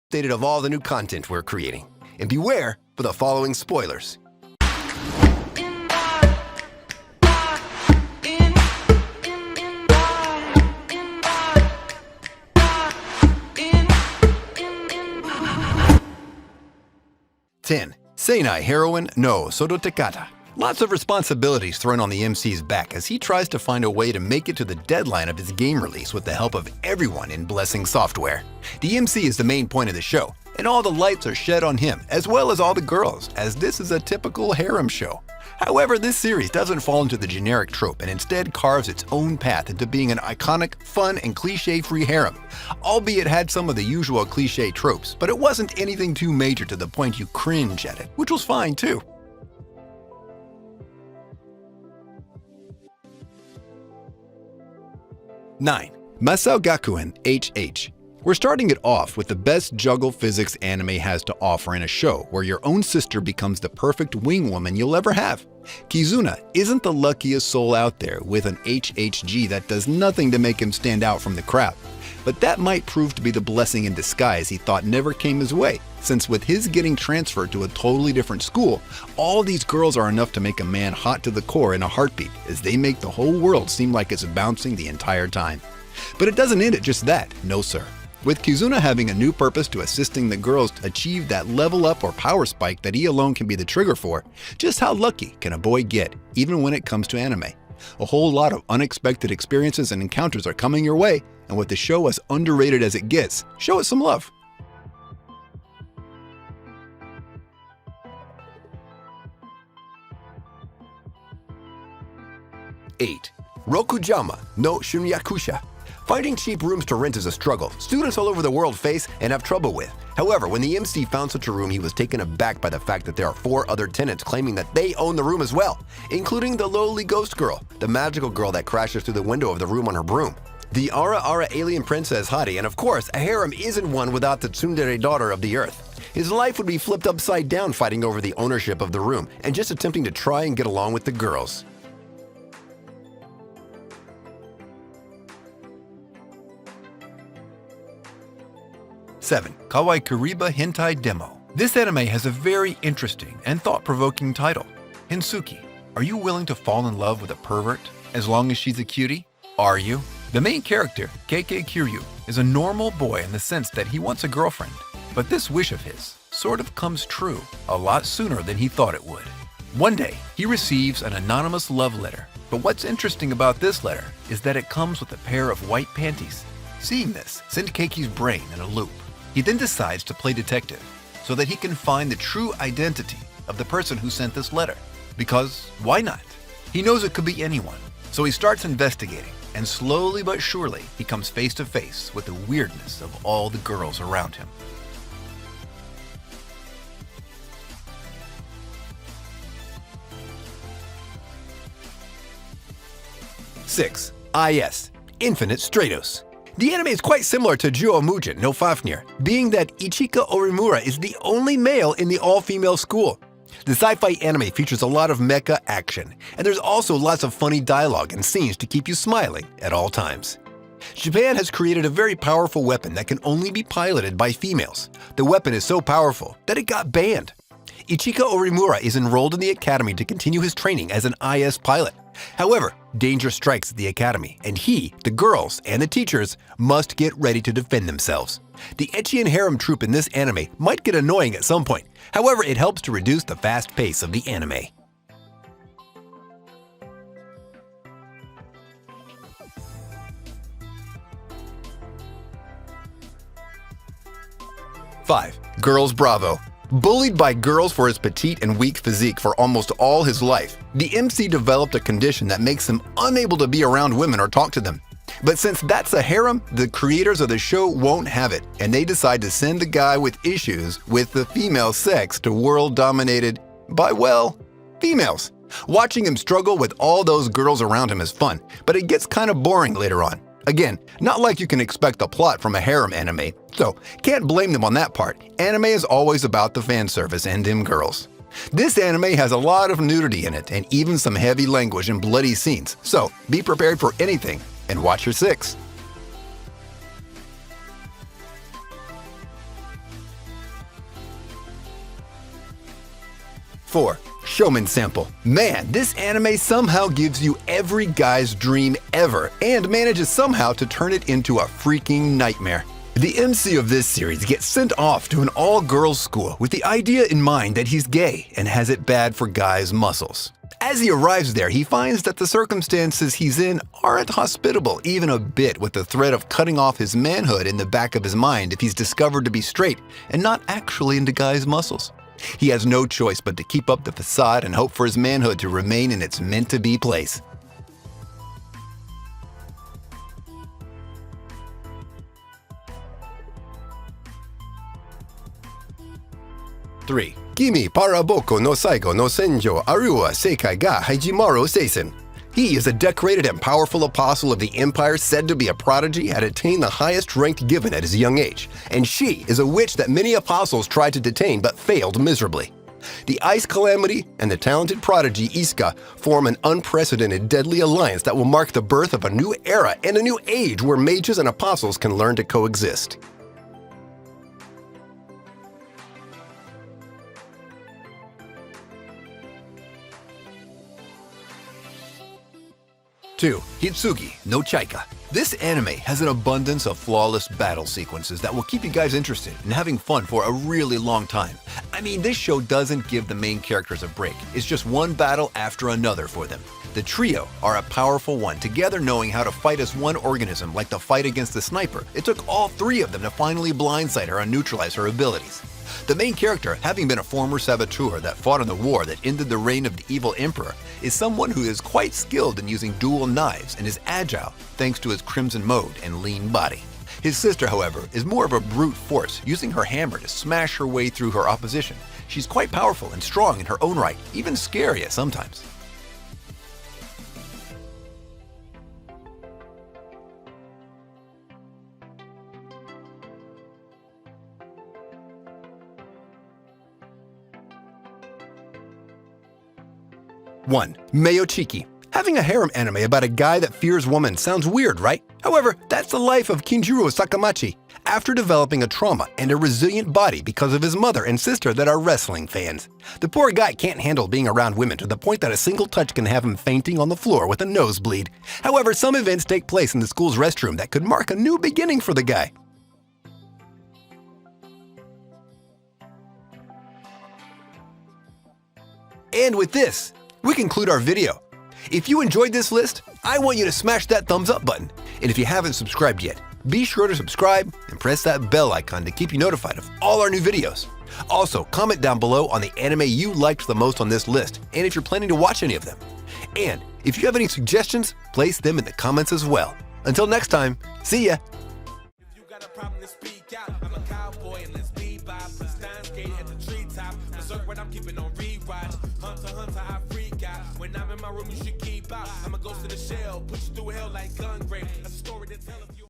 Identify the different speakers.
Speaker 1: updated of all the new content we're creating. And beware for the following spoilers. Ten. Seinai heroine no sodotekata. Lots of responsibilities thrown on the MC's back as he tries to find a way to make it to the deadline of his game release with the help of everyone in Blessing Software. The MC is the main point of the show, and all the lights are shed on him, as well as all the girls, as this is a typical harem show. However, this series doesn't fall into the generic trope and instead carves its own path into being an iconic, fun, and cliche-free harem. Albeit it had some of the usual cliche tropes, but it wasn't anything too major to the point you cringe at it, which was fine too. 9. Masao Gakuen HH. We're starting it off with the best juggle physics anime has to offer in a show where your own sister becomes the perfect wing woman you'll ever have. Kizuna isn't the luckiest soul out there with an HHG that does nothing to make him stand out from the crowd. But that might prove to be the blessing in disguise he thought never came his way, since with his getting transferred to a totally different school, all these girls are enough to make a man hot to the core in a heartbeat, as they make the whole world seem like it's bouncing the entire time. But it doesn't end at just that, no sir. With Kizuna having a new purpose to assisting the girls to achieve that level up or power spike that he alone can be the trigger for, just how lucky can a boy get, even when it comes to anime? A whole lot of unexpected experiences and encounters are coming your way, and with the show as underrated as it gets, show it some love. 8. Rokujama no Shunyakusha. Finding cheap rooms to rent is a struggle students all over the world face and have trouble with. However, when the MC found such a room, he was taken aback by the fact that there are 4 other tenants claiming that they own the room as well, including the lowly ghost girl, the magical girl that crashes through the window of the room on her broom, the Ara alien princess Harém, and of course, a harem isn't one without the tsundere daughter of the earth. His life would be flipped upside down fighting over the ownership of the room and just attempting to try and get along with the girls. 7. Kawaii Kuriba Hentai Demo. This anime has a very interesting and thought-provoking title. Hensuki, are you willing to fall in love with a pervert as long as she's a cutie? Are you? The main character, Keike Kiryu, is a normal boy in the sense that he wants a girlfriend. But this wish of his sort of comes true a lot sooner than he thought it would. One day, he receives an anonymous love letter. But what's interesting about this letter is that it comes with a pair of white panties. Seeing this sent Keiki's brain in a loop. He then decides to play detective so that he can find the true identity of the person who sent this letter. Because why not? He knows it could be anyone. So he starts investigating, and slowly but surely he comes face to face with the weirdness of all the girls around him. Six. IS. Infinite Stratos. The anime is quite similar to Juo Mujin no Fafnir, being that Ichika Orimura is the only male in the all-female school. The sci-fi anime features a lot of mecha action, and there's also lots of funny dialogue and scenes to keep you smiling at all times. Japan has created a very powerful weapon that can only be piloted by females. The weapon is so powerful that it got banned. Ichika Orimura is enrolled in the academy to continue his training as an IS pilot. However, danger strikes at the academy, and he, the girls, and the teachers must get ready to defend themselves. The ecchi and harem troop in this anime might get annoying at some point. However, it helps to reduce the fast pace of the anime. Five. Girls Bravo. Bullied by girls for his petite and weak physique for almost all his life, the MC developed a condition that makes him unable to be around women or talk to them. But since that's a harem, the creators of the show won't have it, and they decide to send the guy with issues with the female sex to world dominated by, well, females. Watching him struggle with all those girls around him is fun, but it gets kind of boring later on. Again, not like you can expect a plot from a harem anime, so can't blame them on that part. Anime is always about the fan service and them girls. This anime has a lot of nudity in it and even some heavy language and bloody scenes, so be prepared for anything and watch your 6. 4. Showman Sample. Man, this anime somehow gives you every guy's dream ever and manages somehow to turn it into a freaking nightmare. The MC of this series gets sent off to an all-girls school with the idea in mind that he's gay and has it bad for guys' muscles. As he arrives there, he finds that the circumstances he's in aren't hospitable even a bit, with the threat of cutting off his manhood in the back of his mind if he's discovered to be straight and not actually into guys' muscles. He has no choice but to keep up the facade and hope for his manhood to remain in its meant-to-be place. 3. Kimi para boko no saigo no senjo arua seikai ga hajimaru seisen. He is a decorated and powerful apostle of the empire, said to be a prodigy, had attained the highest rank given at his young age, and she is a witch that many apostles tried to detain but failed miserably. The ice calamity and the talented prodigy Iska form an unprecedented deadly alliance that will mark the birth of a new era and a new age where mages and apostles can learn to coexist. 2. Hitsugi no Chaika. This anime has an abundance of flawless battle sequences that will keep you guys interested and having fun for a really long time. I mean, this show doesn't give the main characters a break. It's just one battle after another for them. The trio are a powerful one, together knowing how to fight as one organism, like the fight against the sniper. It took all 3 of them to finally blindside her and neutralize her abilities. The main character, having been a former saboteur that fought in the war that ended the reign of the evil emperor, is someone who is quite skilled in using dual knives and is agile thanks to his crimson mode and lean body. His sister, however, is more of a brute force, using her hammer to smash her way through her opposition. She's quite powerful and strong in her own right, even scary at sometimes. 1. Meiochiki. Having a harem anime about a guy that fears women sounds weird, right? However, that's the life of Kinjiro Sakamachi, after developing a trauma and a resilient body because of his mother and sister that are wrestling fans. The poor guy can't handle being around women to the point that a single touch can have him fainting on the floor with a nosebleed. However, some events take place in the school's restroom that could mark a new beginning for the guy. And with this, we conclude our video. If you enjoyed this list, I want you to smash that thumbs up button. And if you haven't subscribed yet, be sure to subscribe and press that bell icon to keep you notified of all our new videos. Also, comment down below on the anime you liked the most on this list, and if you're planning to watch any of them. And if you have any suggestions, place them in the comments as well. Until next time, see ya!
Speaker 2: If you got a problem to speak out, I'm a cowboy and let's be by. Put Steins Gate at the treetop. Berserk what I'm keeping on rewatch. Hunter, I freak out. When I'm in my room, you should keep out. I'm a ghost in the shell, push you through hell like gun grave. That's a story to tell of you.